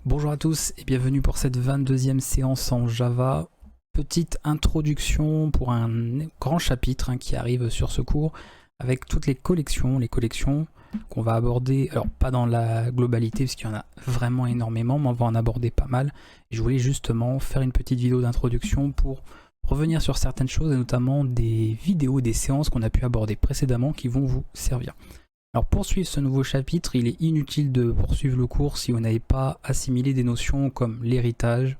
Bonjour à tous et bienvenue pour cette 22e séance en Java. Petite introduction pour un grand chapitre qui arrive sur ce cours avec toutes les collections qu'on va aborder, alors pas dans la globalité parce qu'il y en a vraiment énormément, mais on va en aborder pas mal. Et je voulais justement faire une petite vidéo d'introduction pour revenir sur certaines choses et notamment des vidéos, des séances qu'on a pu aborder précédemment qui vont vous servir. Alors pour suivre ce nouveau chapitre, il est inutile de poursuivre le cours si vous n'avez pas assimilé des notions comme l'héritage,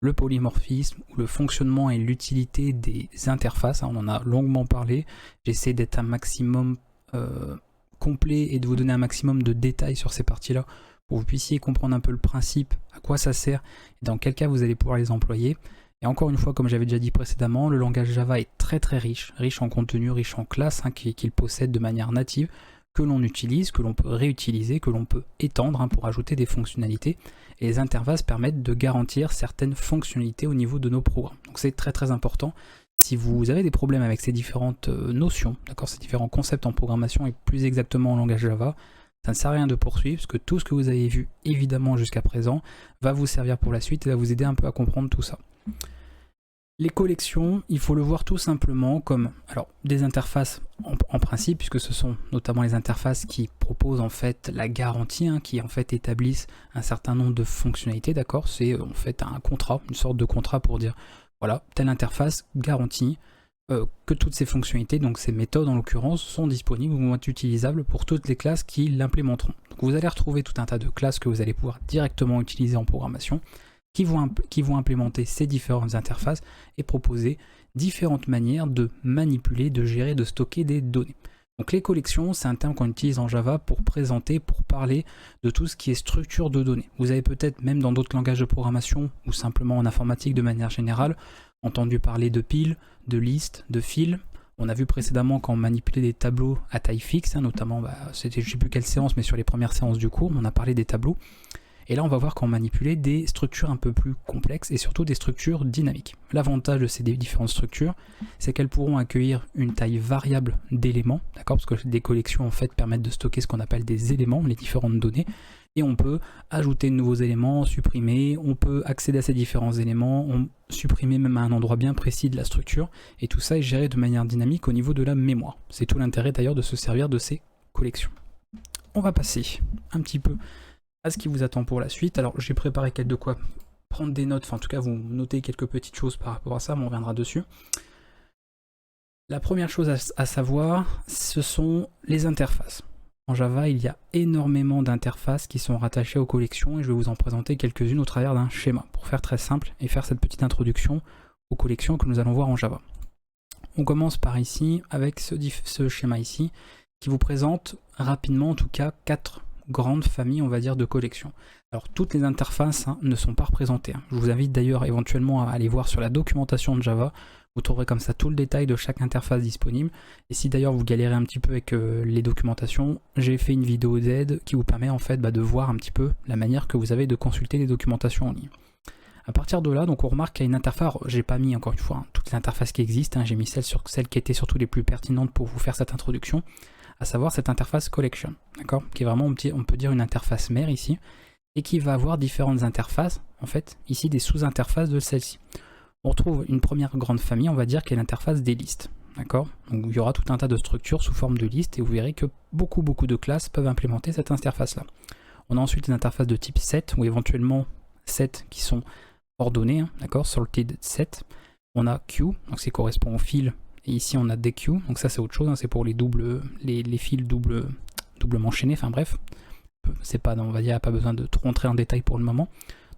le polymorphisme ou le fonctionnement et l'utilité des interfaces. On en a longuement parlé. J'essaie d'être un maximum complet et de vous donner un maximum de détails sur ces parties-là pour que vous puissiez comprendre un peu le principe, à quoi ça sert et dans quel cas vous allez pouvoir les employer. Et encore une fois, comme j'avais déjà dit précédemment, le langage Java est très riche en contenu, riche en classes qu'il possède de manière native, que l'on utilise, que l'on peut réutiliser, que l'on peut étendre pour ajouter des fonctionnalités. Et les interfaces permettent de garantir certaines fonctionnalités au niveau de nos programmes. Donc c'est très important. Si vous avez des problèmes avec ces différentes notions, ces différents concepts en programmation et plus exactement en langage Java, ça ne sert à rien de poursuivre parce que tout ce que vous avez vu évidemment jusqu'à présent va vous servir pour la suite et va vous aider un peu à comprendre tout ça. Les collections, il faut le voir tout simplement comme des interfaces en principe, puisque ce sont notamment les interfaces qui proposent en fait la garantie, qui en fait établissent un certain nombre de fonctionnalités, d'accord. C'est en fait un contrat, une sorte de contrat pour dire voilà, telle interface garantit que toutes ces fonctionnalités, donc ces méthodes en l'occurrence, sont disponibles ou vont être utilisables pour toutes les classes qui l'implémenteront. Donc vous allez retrouver tout un tas de classes que vous allez pouvoir directement utiliser en programmation, qui vont implémenter ces différentes interfaces et proposer différentes manières de manipuler, de gérer, de stocker des données. Donc les collections, c'est un terme qu'on utilise en Java pour présenter, pour parler de tout ce qui est structure de données. Vous avez peut-être même dans d'autres langages de programmation ou simplement en informatique de manière générale entendu parler de piles, de listes, de fils. On a vu précédemment quand on manipulait des tableaux à taille fixe, notamment, c'était je ne sais plus quelle séance, mais sur les premières séances du cours, on a parlé des tableaux. Et là, on va voir qu'on manipulait des structures un peu plus complexes et surtout des structures dynamiques. L'avantage de ces différentes structures, c'est qu'elles pourront accueillir une taille variable d'éléments, d'accord, parce que des collections en fait permettent de stocker ce qu'on appelle des éléments, les différentes données, et on peut ajouter de nouveaux éléments, supprimer, on peut accéder à ces différents éléments, supprimer même à un endroit bien précis de la structure, et tout ça est géré de manière dynamique au niveau de la mémoire. C'est tout l'intérêt d'ailleurs de se servir de ces collections. On va passer un petit peu à ce qui vous attend pour la suite. Alors j'ai préparé de quoi prendre des notes, en tout cas vous notez quelques petites choses par rapport à ça, mais on reviendra dessus. La première chose à savoir, ce sont les interfaces. En Java, il y a énormément d'interfaces qui sont rattachées aux collections et je vais vous en présenter quelques-unes au travers d'un schéma, pour faire très simple et faire cette petite introduction aux collections que nous allons voir en Java. On commence par ici, avec ce schéma ici, qui vous présente rapidement en tout cas 4 grandes familles, on va dire, de collections. Alors toutes les interfaces ne sont pas représentées. Je vous invite d'ailleurs éventuellement à aller voir sur la documentation de Java. Vous trouverez comme ça tout le détail de chaque interface disponible. Et si d'ailleurs vous galérez un petit peu avec les documentations, j'ai fait une vidéo d'aide qui vous permet en fait de voir un petit peu la manière que vous avez de consulter les documentations en ligne. À partir de là, donc on remarque qu'il y a une interface, j'ai pas mis encore une fois toutes les interfaces qui existent, j'ai mis celles qui étaient surtout les plus pertinentes pour vous faire cette introduction, à savoir cette interface collection, d'accord, qui est vraiment, on peut dire, une interface mère ici, et qui va avoir différentes interfaces, en fait, ici des sous-interfaces de celle-ci. On retrouve une première grande famille, on va dire, qui est l'interface des listes, d'accord. Donc il y aura tout un tas de structures sous forme de listes, et vous verrez que beaucoup de classes peuvent implémenter cette interface-là. On a ensuite les interfaces de type set, ou éventuellement set qui sont ordonnées, d'accord, sorted set. On a queue, donc ça correspond au fil. Et ici on a des queues, donc ça c'est autre chose, c'est pour les fils doublement enchaînés, enfin bref, c'est pas, on va dire, pas besoin de trop rentrer en détail pour le moment.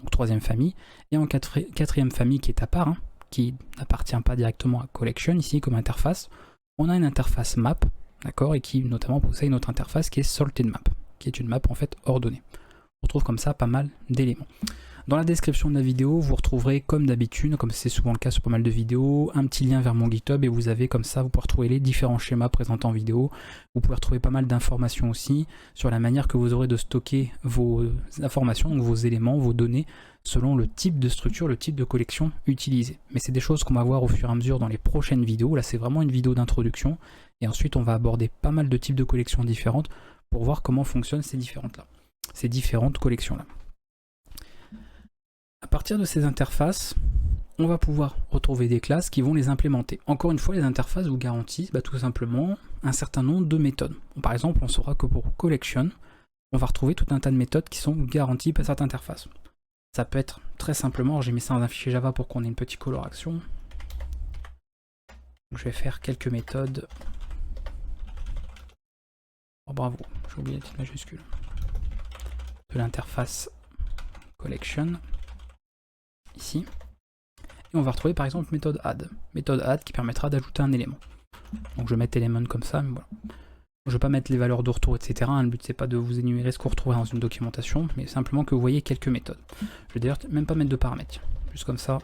Donc troisième famille, et en quatrième famille qui est à part, qui n'appartient pas directement à collection ici comme interface, on a une interface map, d'accord, et qui notamment possède une autre interface qui est sorted map, qui est une map en fait ordonnée. On retrouve comme ça pas mal d'éléments. Dans la description de la vidéo, vous retrouverez comme d'habitude, comme c'est souvent le cas sur pas mal de vidéos, un petit lien vers mon GitHub et vous avez comme ça, vous pouvez retrouver les différents schémas présentés en vidéo. Vous pouvez retrouver pas mal d'informations aussi sur la manière que vous aurez de stocker vos informations, donc vos éléments, vos données, selon le type de structure, le type de collection utilisé. Mais c'est des choses qu'on va voir au fur et à mesure dans les prochaines vidéos. Là, c'est vraiment une vidéo d'introduction et ensuite on va aborder pas mal de types de collections différentes pour voir comment fonctionnent ces différentes collections-là. partir de ces interfaces, on va pouvoir retrouver des classes qui vont les implémenter. Encore une fois, les interfaces vous garantissent tout simplement un certain nombre de méthodes. Bon, par exemple, on saura que pour collection, on va retrouver tout un tas de méthodes qui sont garanties par cette interface. Ça peut être très simplement, j'ai mis ça dans un fichier Java pour qu'on ait une petite coloration. Je vais faire quelques méthodes. Oh bravo, j'ai oublié la petite majuscule. De l'interface collection, ici. Et on va retrouver par exemple méthode add. Méthode add qui permettra d'ajouter un élément. Donc je vais mettre element comme ça, mais voilà. Je ne vais pas mettre les valeurs de retour, etc. Le but c'est pas de vous énumérer ce qu'on retrouve dans une documentation, mais simplement que vous voyez quelques méthodes. Je vais d'ailleurs même pas mettre de paramètres, juste comme ça.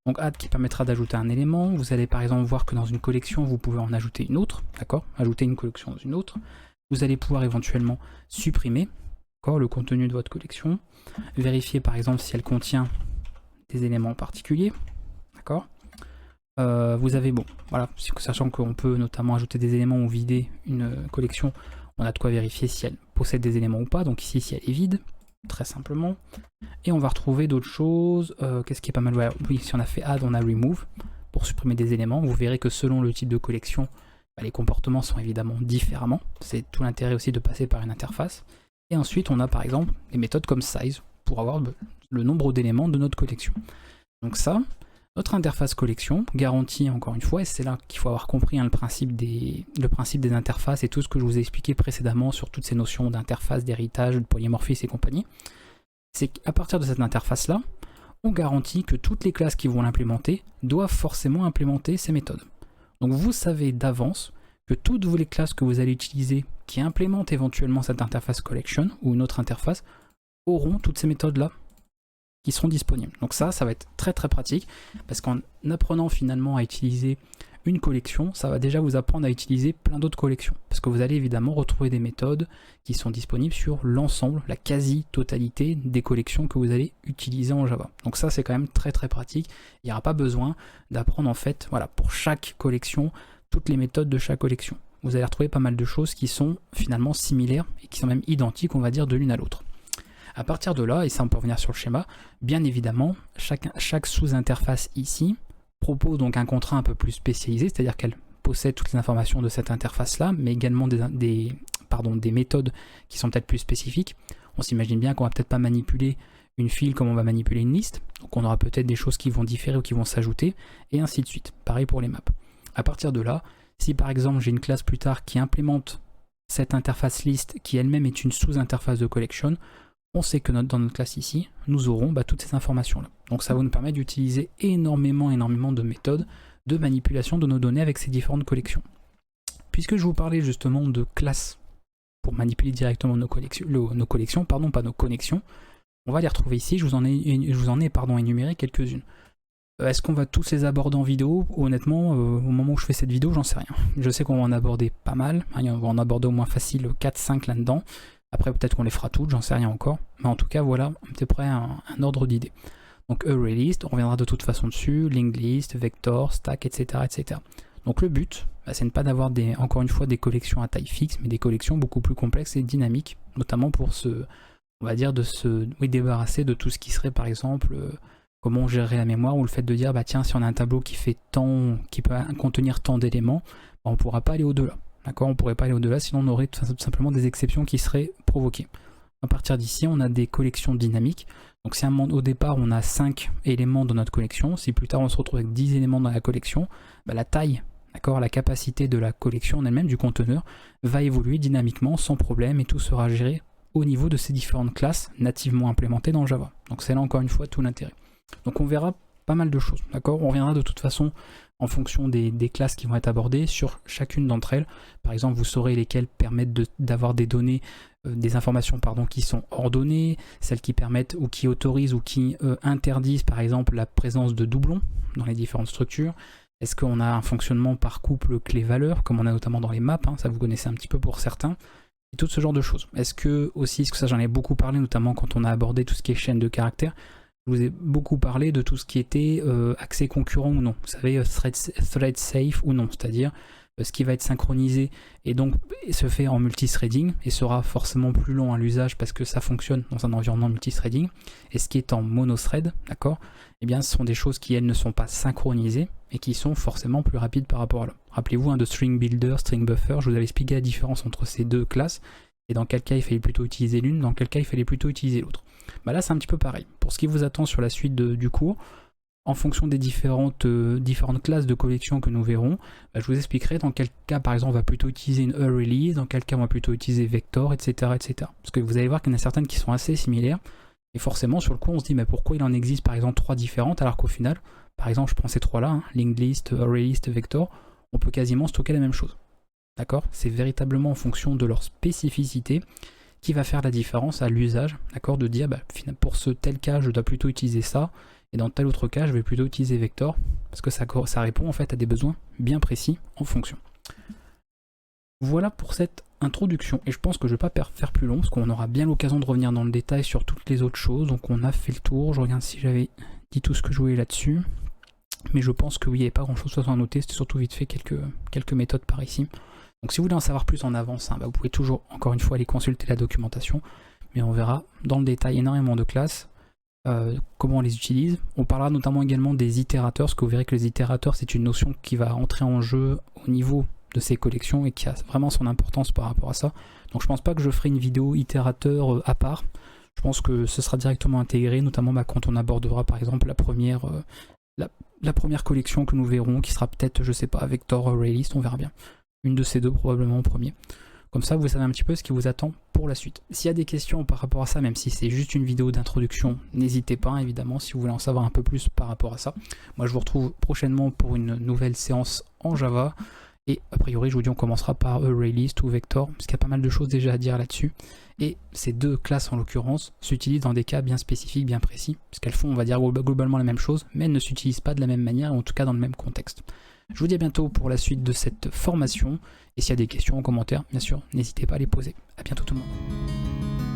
Donc add qui permettra d'ajouter un élément. Vous allez par exemple voir que dans une collection, vous pouvez en ajouter une autre, d'accord? Ajouter une collection dans une autre. Vous allez pouvoir éventuellement supprimer le contenu de votre collection. Vérifier par exemple si elle contient des éléments particuliers. D'accord. Vous avez, bon, voilà, sachant qu'on peut notamment ajouter des éléments ou vider une collection, on a de quoi vérifier si elle possède des éléments ou pas. Donc ici, si elle est vide, très simplement. Et on va retrouver d'autres choses. Qu'est-ce qui est pas mal? Ouais, oui, si on a fait add, on a remove pour supprimer des éléments. Vous verrez que selon le type de collection, les comportements sont évidemment différemment. C'est tout l'intérêt aussi de passer par une interface. Et ensuite, on a par exemple des méthodes comme size pour avoir le nombre d'éléments de notre collection. Donc ça, notre interface collection garantit encore une fois, et c'est là qu'il faut avoir compris le principe des interfaces et tout ce que je vous ai expliqué précédemment sur toutes ces notions d'interface, d'héritage, de polymorphisme et compagnie. C'est qu'à partir de cette interface-là, on garantit que toutes les classes qui vont l'implémenter doivent forcément implémenter ces méthodes. Donc vous savez d'avance que toutes les classes que vous allez utiliser qui implémentent éventuellement cette interface collection ou une autre interface auront toutes ces méthodes-là qui seront disponibles. Donc ça va être très très pratique parce qu'en apprenant finalement à utiliser une collection, ça va déjà vous apprendre à utiliser plein d'autres collections parce que vous allez évidemment retrouver des méthodes qui sont disponibles sur l'ensemble, la quasi-totalité des collections que vous allez utiliser en Java. Donc ça c'est quand même très très pratique. Il n'y aura pas besoin d'apprendre en fait, voilà, pour chaque collection, toutes les méthodes de chaque collection. Vous allez retrouver pas mal de choses qui sont finalement similaires et qui sont même identiques, on va dire, de l'une à l'autre. À partir de là, et ça on peut revenir sur le schéma, bien évidemment, chaque sous-interface ici propose donc un contrat un peu plus spécialisé, c'est-à-dire qu'elle possède toutes les informations de cette interface-là, mais également des méthodes qui sont peut-être plus spécifiques. On s'imagine bien qu'on va peut-être pas manipuler une file comme on va manipuler une liste, donc on aura peut-être des choses qui vont différer ou qui vont s'ajouter, et ainsi de suite. Pareil pour les maps. À partir de là, si par exemple j'ai une classe plus tard qui implémente cette interface list qui elle-même est une sous-interface de collection, on sait que dans notre classe ici, nous aurons toutes ces informations-là. Donc ça va nous permettre d'utiliser énormément de méthodes de manipulation de nos données avec ces différentes collections. Puisque je vous parlais justement de classes pour manipuler directement nos collections, pas nos connexions, on va les retrouver ici, je vous en ai énuméré quelques-unes. Est-ce qu'on va tous les aborder en vidéo? Honnêtement, au moment où je fais cette vidéo, j'en sais rien. Je sais qu'on va en aborder pas mal, on va en aborder au moins facile 4-5 là-dedans. Après peut-être qu'on les fera toutes, j'en sais rien encore. Mais en tout cas, voilà à peu près un ordre d'idée. Donc ArrayList, on reviendra de toute façon dessus, linked list, vector, stack, etc. etc. Donc le but, c'est ne pas d'avoir encore une fois des collections à taille fixe, mais des collections beaucoup plus complexes et dynamiques, notamment pour on va dire, de se débarrasser de tout ce qui serait par exemple... comment on gérerait la mémoire, ou le fait de dire tiens, si on a un tableau qui fait qui peut contenir tant d'éléments, on ne pourra pas aller au-delà. D'accord, on ne pourrait pas aller au-delà, sinon on aurait tout simplement des exceptions qui seraient provoquées. À partir d'ici, on a des collections dynamiques. Donc si au départ on a 5 éléments dans notre collection, si plus tard on se retrouve avec 10 éléments dans la collection, la taille, la capacité de la collection en elle-même, du conteneur, va évoluer dynamiquement sans problème et tout sera géré au niveau de ces différentes classes nativement implémentées dans Java. Donc c'est là encore une fois tout l'intérêt. Donc on verra pas mal de choses, d'accord? On reviendra de toute façon en fonction des classes qui vont être abordées sur chacune d'entre elles. Par exemple, vous saurez lesquelles permettent d'avoir des données, des informations qui sont ordonnées, celles qui permettent ou qui autorisent ou qui interdisent par exemple la présence de doublons dans les différentes structures. Est-ce qu'on a un fonctionnement par couple clé-valeur, comme on a notamment dans les maps, ça vous connaissez un petit peu pour certains, et tout ce genre de choses. Est-ce que ça j'en ai beaucoup parlé, notamment quand on a abordé tout ce qui est chaîne de caractères. Je vous ai beaucoup parlé de tout ce qui était accès concurrent ou non. Vous savez, thread safe ou non, c'est-à-dire ce qui va être synchronisé et donc se fait en multithreading et sera forcément plus long à l'usage parce que ça fonctionne dans un environnement multithreading. Et ce qui est en monothread, d'accord, eh bien ce sont des choses qui elles ne sont pas synchronisées et qui sont forcément plus rapides par rapport à l'autre. Rappelez-vous de string builder, string buffer, je vous avais expliqué la différence entre ces deux classes et dans quel cas il fallait plutôt utiliser l'une, dans quel cas il fallait plutôt utiliser l'autre. Bah là c'est un petit peu pareil. Pour ce qui vous attend sur la suite du cours, en fonction des différentes classes de collection que nous verrons, bah, je vous expliquerai dans quel cas par exemple on va plutôt utiliser une release, dans quel cas on va plutôt utiliser vector, etc. etc. Parce que vous allez voir qu'il y en a certaines qui sont assez similaires, et forcément sur le coup on se dit mais pourquoi il en existe par exemple 3 différentes alors qu'au final, par exemple je prends ces 3 là, linked list, array list, vector, on peut quasiment stocker la même chose. D'accord? C'est véritablement en fonction de leur spécificité qui va faire la différence à l'usage, d'accord, de dire bah, pour ce tel cas je dois plutôt utiliser ça, et dans tel autre cas je vais plutôt utiliser vector, parce que ça répond en fait à des besoins bien précis en fonction. Voilà pour cette introduction, et je pense que je ne vais pas faire plus long, parce qu'on aura bien l'occasion de revenir dans le détail sur toutes les autres choses, donc on a fait le tour. Je regarde si j'avais dit tout ce que je voulais là-dessus, mais je pense que oui, il n'y avait pas grand-chose à noter, c'était surtout vite fait quelques méthodes par ici. Donc si vous voulez en savoir plus en avance, bah, vous pouvez toujours, encore une fois, aller consulter la documentation, mais on verra dans le détail énormément de classes, comment on les utilise. On parlera notamment également des itérateurs, parce que vous verrez que les itérateurs, c'est une notion qui va entrer en jeu au niveau de ces collections et qui a vraiment son importance par rapport à ça. Donc je pense pas que je ferai une vidéo itérateur à part. Je pense que ce sera directement intégré, notamment bah, quand on abordera par exemple la première collection que nous verrons, qui sera peut-être, je sais pas, vector, array list, on verra bien. Une de ces deux probablement en premier. Comme ça vous savez un petit peu ce qui vous attend pour la suite. S'il y a des questions par rapport à ça, même si c'est juste une vidéo d'introduction, n'hésitez pas évidemment si vous voulez en savoir un peu plus par rapport à ça. Moi je vous retrouve prochainement pour une nouvelle séance en Java. Et a priori je vous dis on commencera par ArrayList ou Vector, parce qu'il y a pas mal de choses déjà à dire là-dessus. Et ces deux classes en l'occurrence s'utilisent dans des cas bien spécifiques, bien précis, parce qu'elles font on va dire globalement la même chose, mais elles ne s'utilisent pas de la même manière, en tout cas dans le même contexte. Je vous dis à bientôt pour la suite de cette formation, et s'il y a des questions en commentaire, bien sûr, n'hésitez pas à les poser. A bientôt tout le monde.